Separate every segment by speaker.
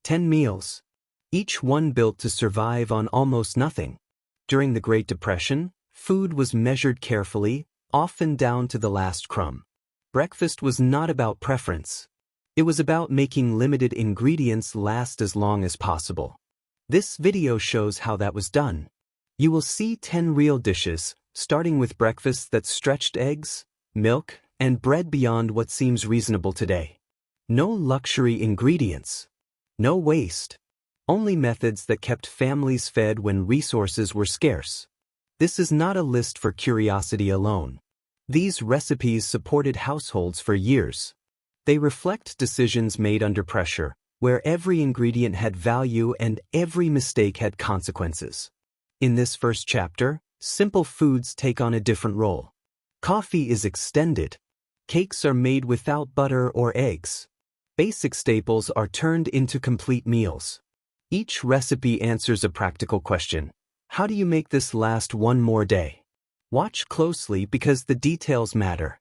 Speaker 1: 10 meals, each one built to survive on almost nothing. During the Great Depression, food was measured carefully, often down to the last crumb. Breakfast was not about preference. It was about making limited ingredients last as long as possible. This video shows how that was done. You will see 10 real dishes, starting with breakfasts that stretched eggs, milk, and bread beyond what seems reasonable today. No luxury ingredients. No waste. Only methods that kept families fed when resources were scarce. This is not a list for curiosity alone. These recipes supported households for years. They reflect decisions made under pressure, where every ingredient had value and every mistake had consequences. In this first chapter, simple foods take on a different role. Coffee is extended. Cakes are made without butter or eggs. Basic staples are turned into complete meals. Each recipe answers a practical question. How do you make this last one more day? Watch closely because the details matter.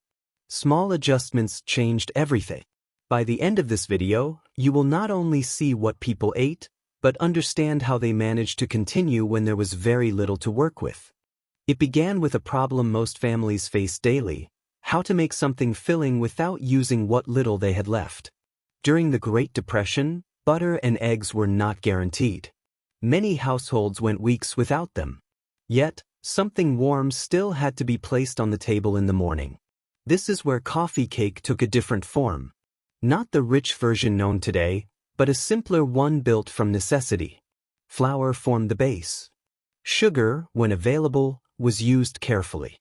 Speaker 1: Small adjustments changed everything. By the end of this video, you will not only see what people ate, but understand how they managed to continue when there was very little to work with. It began with a problem most families face daily: how to make something filling without using what little they had left. During the Great Depression, butter and eggs were not guaranteed. Many households went weeks without them. Yet, something warm still had to be placed on the table in the morning. This is where coffee cake took a different form. Not the rich version known today, but a simpler one built from necessity. Flour formed the base. Sugar, when available, was used carefully.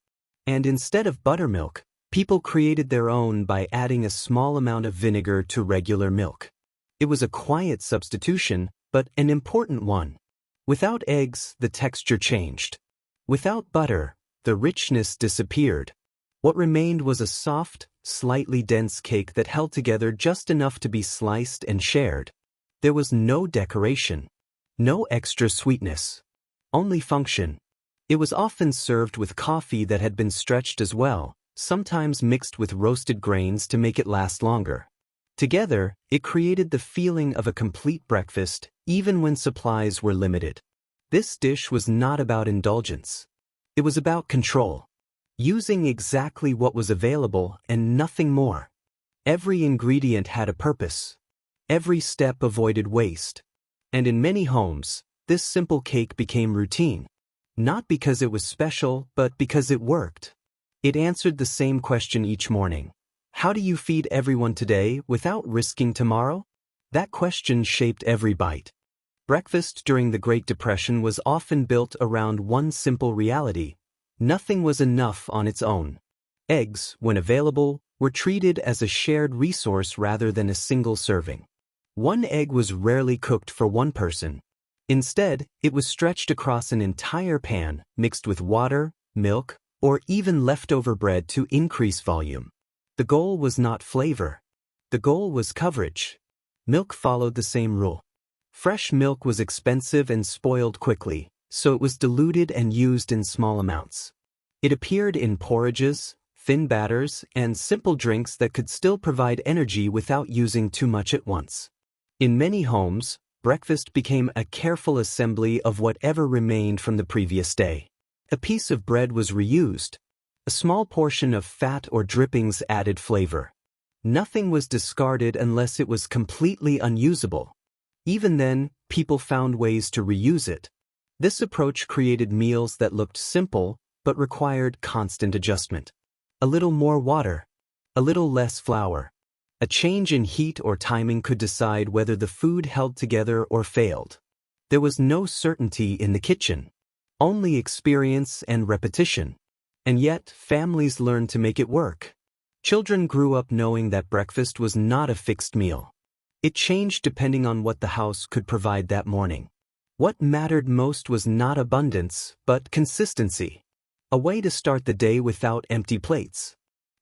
Speaker 1: And instead of buttermilk, people created their own by adding a small amount of vinegar to regular milk. It was a quiet substitution, but an important one. Without eggs, the texture changed. Without butter, the richness disappeared. What remained was a soft, slightly dense cake that held together just enough to be sliced and shared. There was no decoration, no extra sweetness, only function. It was often served with coffee that had been stretched as well, sometimes mixed with roasted grains to make it last longer. Together, it created the feeling of a complete breakfast, even when supplies were limited. This dish was not about indulgence. It was about control. Using exactly what was available and nothing more. Every ingredient had a purpose. Every step avoided waste. And in many homes, this simple cake became routine. Not because it was special, but because it worked. It answered the same question each morning. How do you feed everyone today without risking tomorrow? That question shaped every bite. Breakfast during the Great Depression was often built around one simple reality: nothing was enough on its own. Eggs, when available, were treated as a shared resource rather than a single serving. One egg was rarely cooked for one person. Instead, it was stretched across an entire pan, mixed with water, milk, or even leftover bread to increase volume. The goal was not flavor. The goal was coverage. Milk followed the same rule. Fresh milk was expensive and spoiled quickly, so it was diluted and used in small amounts. It appeared in porridges, thin batters, and simple drinks that could still provide energy without using too much at once. In many homes, breakfast became a careful assembly of whatever remained from the previous day. A piece of bread was reused. A small portion of fat or drippings added flavor. Nothing was discarded unless it was completely unusable. Even then, people found ways to reuse it. This approach created meals that looked simple, but required constant adjustment. A little more water. A little less flour. A change in heat or timing could decide whether the food held together or failed. There was no certainty in the kitchen. Only experience and repetition. And yet, families learned to make it work. Children grew up knowing that breakfast was not a fixed meal. It changed depending on what the house could provide that morning. What mattered most was not abundance, but consistency. A way to start the day without empty plates.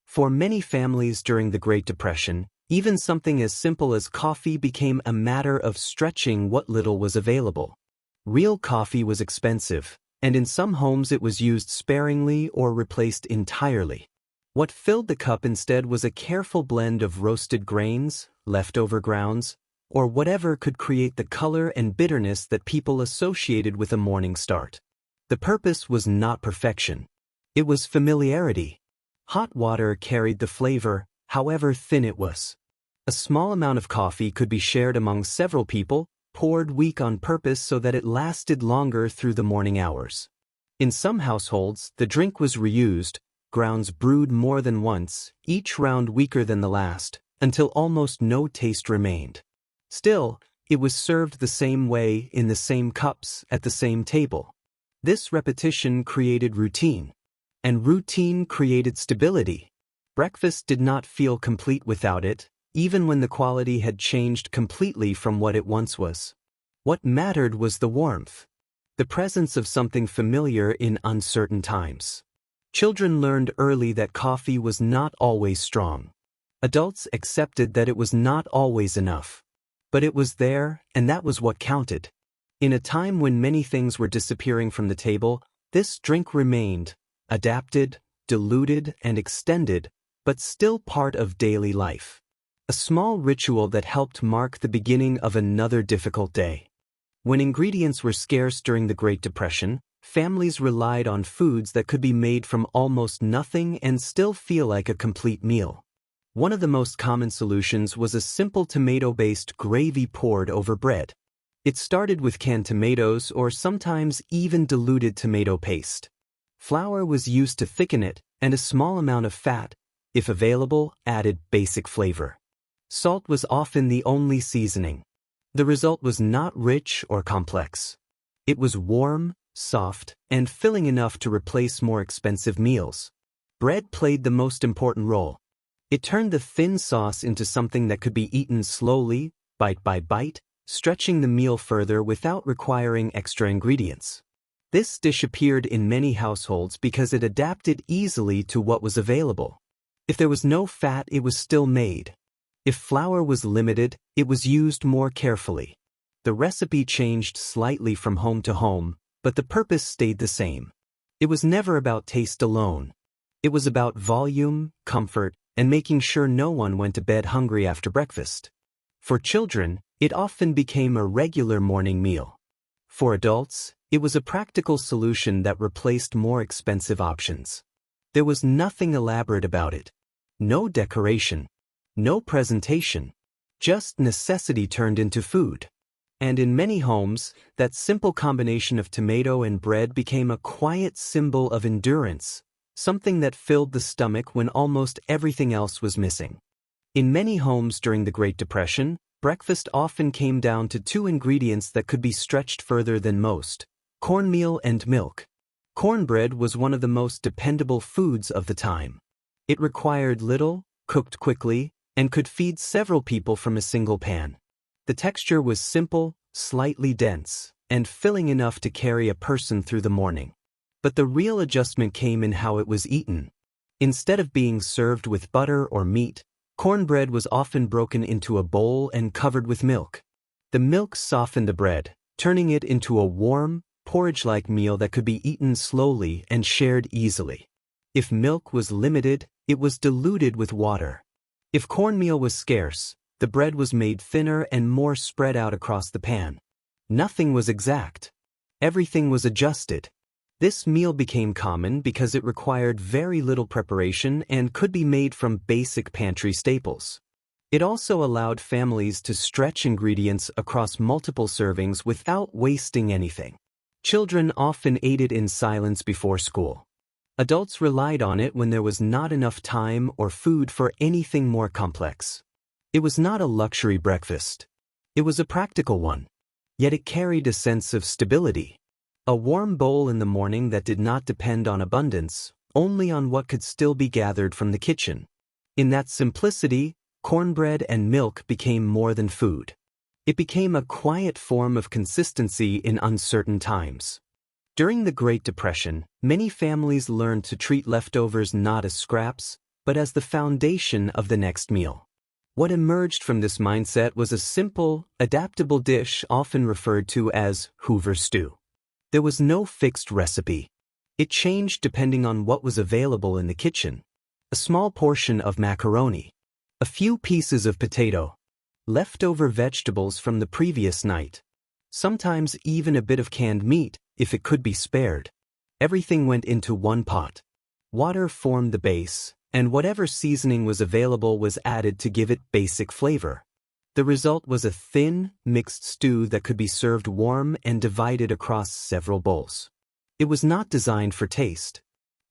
Speaker 1: For many families during the Great Depression, even something as simple as coffee became a matter of stretching what little was available. Real coffee was expensive, and in some homes it was used sparingly or replaced entirely. What filled the cup instead was a careful blend of roasted grains, leftover grounds, or whatever could create the color and bitterness that people associated with a morning start. The purpose was not perfection. It was familiarity. Hot water carried the flavor, however thin it was. A small amount of coffee could be shared among several people, poured weak on purpose so that it lasted longer through the morning hours. In some households, the drink was reused, grounds brewed more than once, each round weaker than the last, until almost no taste remained. Still, it was served the same way, in the same cups, at the same table. This repetition created routine, and routine created stability. Breakfast did not feel complete without it, even when the quality had changed completely from what it once was. What mattered was the warmth, the presence of something familiar in uncertain times. Children learned early that coffee was not always strong. Adults accepted that it was not always enough. But it was there, and that was what counted. In a time when many things were disappearing from the table, this drink remained, adapted, diluted, and extended, but still part of daily life. A small ritual that helped mark the beginning of another difficult day. When ingredients were scarce during the Great Depression, families relied on foods that could be made from almost nothing and still feel like a complete meal. One of the most common solutions was a simple tomato-based gravy poured over bread. It started with canned tomatoes or sometimes even diluted tomato paste. Flour was used to thicken it, and a small amount of fat, if available, added basic flavor. Salt was often the only seasoning. The result was not rich or complex. It was warm, soft, and filling enough to replace more expensive meals. Bread played the most important role. It turned the thin sauce into something that could be eaten slowly, bite by bite, stretching the meal further without requiring extra ingredients. This dish appeared in many households because it adapted easily to what was available. If there was no fat, it was still made. If flour was limited, it was used more carefully. The recipe changed slightly from home to home, but the purpose stayed the same. It was never about taste alone. It was about volume, comfort, and making sure no one went to bed hungry after breakfast. For children, it often became a regular morning meal. For adults, it was a practical solution that replaced more expensive options. There was nothing elaborate about it. No decoration. No presentation. Just necessity turned into food. And in many homes, that simple combination of tomato and bread became a quiet symbol of endurance, something that filled the stomach when almost everything else was missing. In many homes during the Great Depression, breakfast often came down to two ingredients that could be stretched further than most: cornmeal and milk. Cornbread was one of the most dependable foods of the time. It required little, cooked quickly, and could feed several people from a single pan. The texture was simple, slightly dense, and filling enough to carry a person through the morning. But the real adjustment came in how it was eaten. Instead of being served with butter or meat, cornbread was often broken into a bowl and covered with milk. The milk softened the bread, turning it into a warm, porridge-like meal that could be eaten slowly and shared easily. If milk was limited, it was diluted with water. If cornmeal was scarce, the bread was made thinner and more spread out across the pan. Nothing was exact. Everything was adjusted. This meal became common because it required very little preparation and could be made from basic pantry staples. It also allowed families to stretch ingredients across multiple servings without wasting anything. Children often ate it in silence before school. Adults relied on it when there was not enough time or food for anything more complex. It was not a luxury breakfast. It was a practical one. Yet it carried a sense of stability. A warm bowl in the morning that did not depend on abundance, only on what could still be gathered from the kitchen. In that simplicity, cornbread and milk became more than food. It became a quiet form of consistency in uncertain times. During the Great Depression, many families learned to treat leftovers not as scraps, but as the foundation of the next meal. What emerged from this mindset was a simple, adaptable dish often referred to as Hoover stew. There was no fixed recipe. It changed depending on what was available in the kitchen. A small portion of macaroni, a few pieces of potato, leftover vegetables from the previous night. Sometimes even a bit of canned meat, if it could be spared. Everything went into one pot. Water formed the base, and whatever seasoning was available was added to give it basic flavor. The result was a thin, mixed stew that could be served warm and divided across several bowls. It was not designed for taste.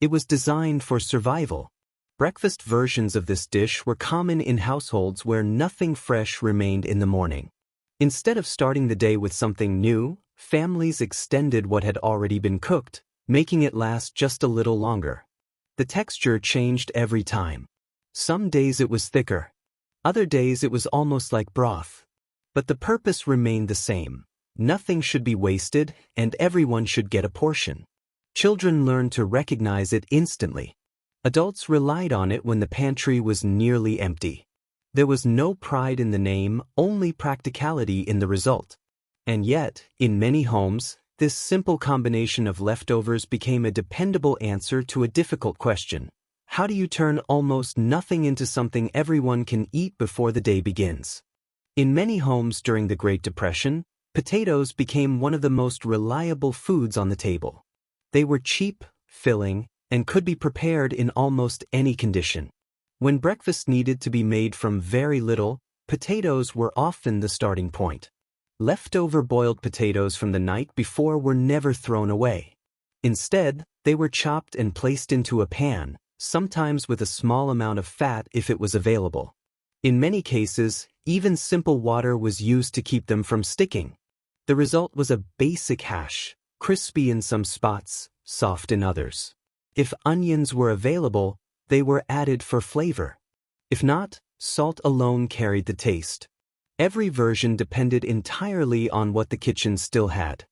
Speaker 1: It was designed for survival. Breakfast versions of this dish were common in households where nothing fresh remained in the morning. Instead of starting the day with something new, families extended what had already been cooked, making it last just a little longer. The texture changed every time. Some days it was thicker. Other days it was almost like broth. But the purpose remained the same. Nothing should be wasted, and everyone should get a portion. Children learned to recognize it instantly. Adults relied on it when the pantry was nearly empty. There was no pride in the name, only practicality in the result. And yet, in many homes, this simple combination of leftovers became a dependable answer to a difficult question. How do you turn almost nothing into something everyone can eat before the day begins? In many homes during the Great Depression, potatoes became one of the most reliable foods on the table. They were cheap, filling, and could be prepared in almost any condition. When breakfast needed to be made from very little, potatoes were often the starting point. Leftover boiled potatoes from the night before were never thrown away. Instead, they were chopped and placed into a pan, sometimes with a small amount of fat if it was available. In many cases, even simple water was used to keep them from sticking. The result was a basic hash, crispy in some spots, soft in others. If onions were available, they were added for flavor. If not, salt alone carried the taste. Every version depended entirely on what the kitchen still had.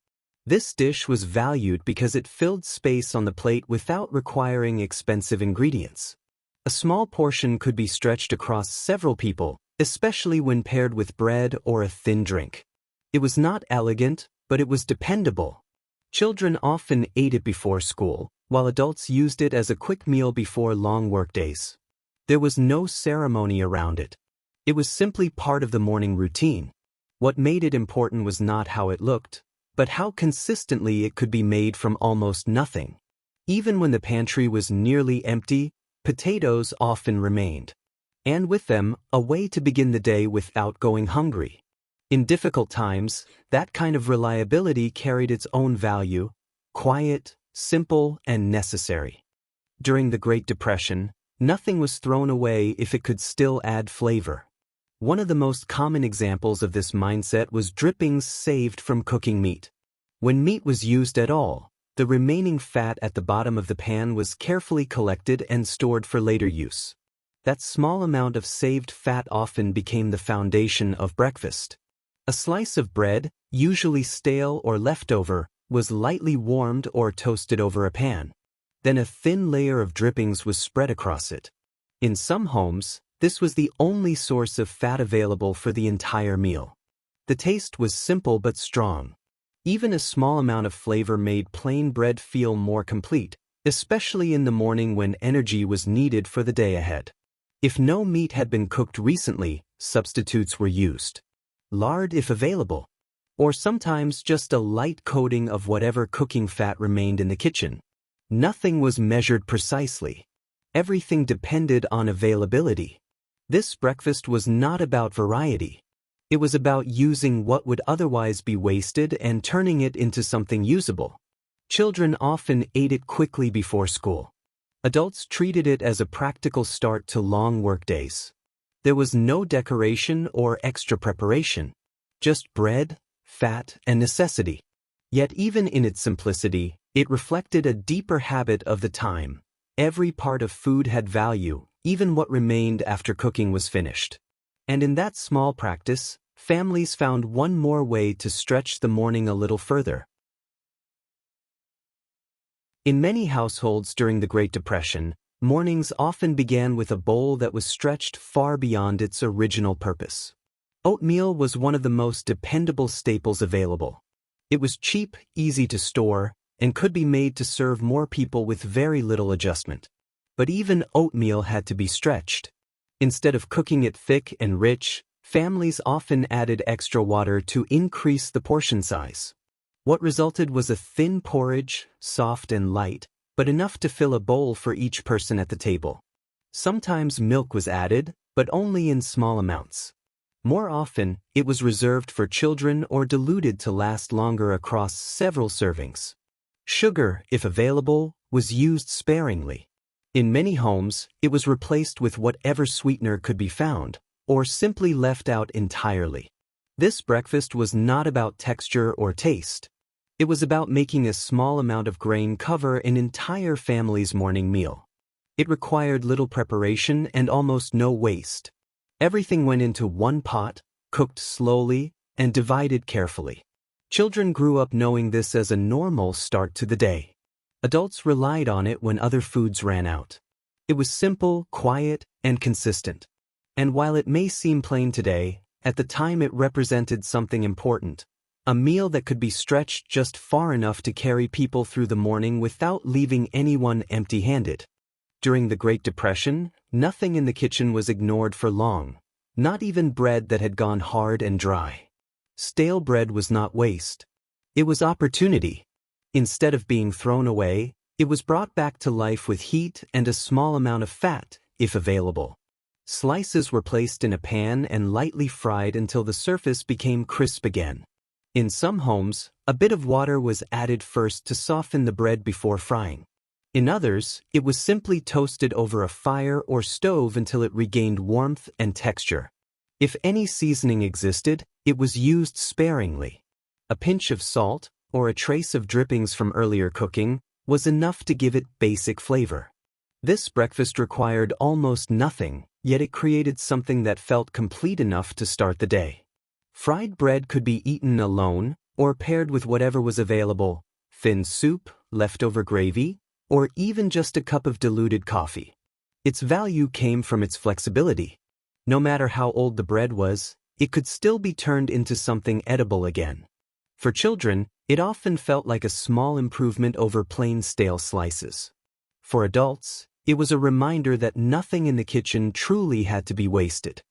Speaker 1: This dish was valued because it filled space on the plate without requiring expensive ingredients. A small portion could be stretched across several people, especially when paired with bread or a thin drink. It was not elegant, but it was dependable. Children often ate it before school, while adults used it as a quick meal before long workdays. There was no ceremony around it. It was simply part of the morning routine. What made it important was not how it looked, but how consistently it could be made from almost nothing. Even when the pantry was nearly empty, potatoes often remained. And with them, a way to begin the day without going hungry. In difficult times, that kind of reliability carried its own value: quiet, simple, and necessary. During the Great Depression, nothing was thrown away if it could still add flavor. One of the most common examples of this mindset was drippings saved from cooking meat. When meat was used at all, the remaining fat at the bottom of the pan was carefully collected and stored for later use. That small amount of saved fat often became the foundation of breakfast. A slice of bread, usually stale or leftover, was lightly warmed or toasted over a pan. Then a thin layer of drippings was spread across it. In some homes, this was the only source of fat available for the entire meal. The taste was simple but strong. Even a small amount of flavor made plain bread feel more complete, especially in the morning when energy was needed for the day ahead. If no meat had been cooked recently, substitutes were used. Lard if available, or sometimes just a light coating of whatever cooking fat remained in the kitchen. Nothing was measured precisely. Everything depended on availability. This breakfast was not about variety. It was about using what would otherwise be wasted and turning it into something usable. Children often ate it quickly before school. Adults treated it as a practical start to long workdays. There was no decoration or extra preparation, just bread, fat, and necessity. Yet even in its simplicity, it reflected a deeper habit of the time. Every part of food had value, even what remained after cooking was finished. And in that small practice, families found one more way to stretch the morning a little further. In many households during the Great Depression, mornings often began with a bowl that was stretched far beyond its original purpose. Oatmeal was one of the most dependable staples available. It was cheap, easy to store, and could be made to serve more people with very little adjustment. But even oatmeal had to be stretched. Instead of cooking it thick and rich, Families often added extra water to increase the portion size. What resulted was a thin porridge, soft and light, but enough to fill a bowl for each person at the table. Sometimes milk was added, but only in small amounts. More often, it was reserved for children or diluted to last longer across several servings. Sugar, if available, was used sparingly. In many homes, it was replaced with whatever sweetener could be found, or simply left out entirely. This breakfast was not about texture or taste. It was about making a small amount of grain cover an entire family's morning meal. It required little preparation and almost no waste. Everything went into one pot, cooked slowly, and divided carefully. Children grew up knowing this as a normal start to the day. Adults relied on it when other foods ran out. It was simple, quiet, and consistent. And while it may seem plain today, at the time it represented something important. A meal that could be stretched just far enough to carry people through the morning without leaving anyone empty-handed. During the Great Depression, nothing in the kitchen was ignored for long, not even bread that had gone hard and dry. Stale bread was not waste. It was opportunity. Instead of being thrown away, it was brought back to life with heat and a small amount of fat, if available. Slices were placed in a pan and lightly fried until the surface became crisp again. In some homes, a bit of water was added first to soften the bread before frying. In others, it was simply toasted over a fire or stove until it regained warmth and texture. If any seasoning existed, it was used sparingly. A pinch of salt, or a trace of drippings from earlier cooking, was enough to give it basic flavor. This breakfast required almost nothing, yet it created something that felt complete enough to start the day. Fried bread could be eaten alone, or paired with whatever was available: thin soup, leftover gravy, or even just a cup of diluted coffee. Its value came from its flexibility. No matter how old the bread was, it could still be turned into something edible again. For children, it often felt like a small improvement over plain stale slices. For adults, it was a reminder that nothing in the kitchen truly had to be wasted.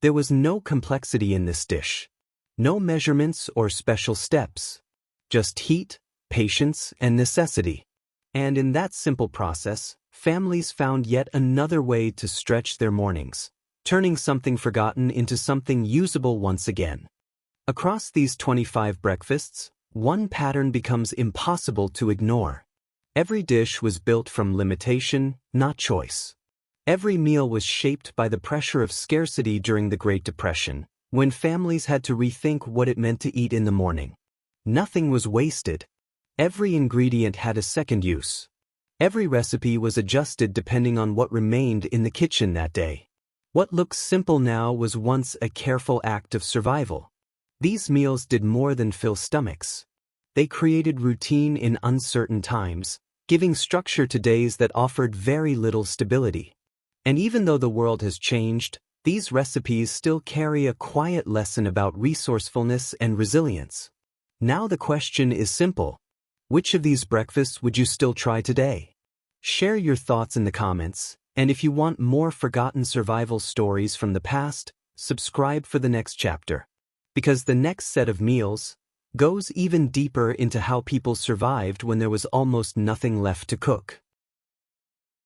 Speaker 1: There was no complexity in this dish. No measurements or special steps. Just heat, patience, and necessity. And in that simple process, families found yet another way to stretch their mornings, turning something forgotten into something usable once again. Across these 25 breakfasts, one pattern becomes impossible to ignore. Every dish was built from limitation, not choice. Every meal was shaped by the pressure of scarcity during the Great Depression, when families had to rethink what it meant to eat in the morning. Nothing was wasted. Every ingredient had a second use. Every recipe was adjusted depending on what remained in the kitchen that day. What looks simple now was once a careful act of survival. These meals did more than fill stomachs. They created routine in uncertain times, giving structure to days that offered very little stability. And even though the world has changed, these recipes still carry a quiet lesson about resourcefulness and resilience. Now the question is simple. Which of these breakfasts would you still try today? Share your thoughts in the comments, and if you want more forgotten survival stories from the past, subscribe for the next chapter. Because the next set of meals goes even deeper into how people survived when there was almost nothing left to cook.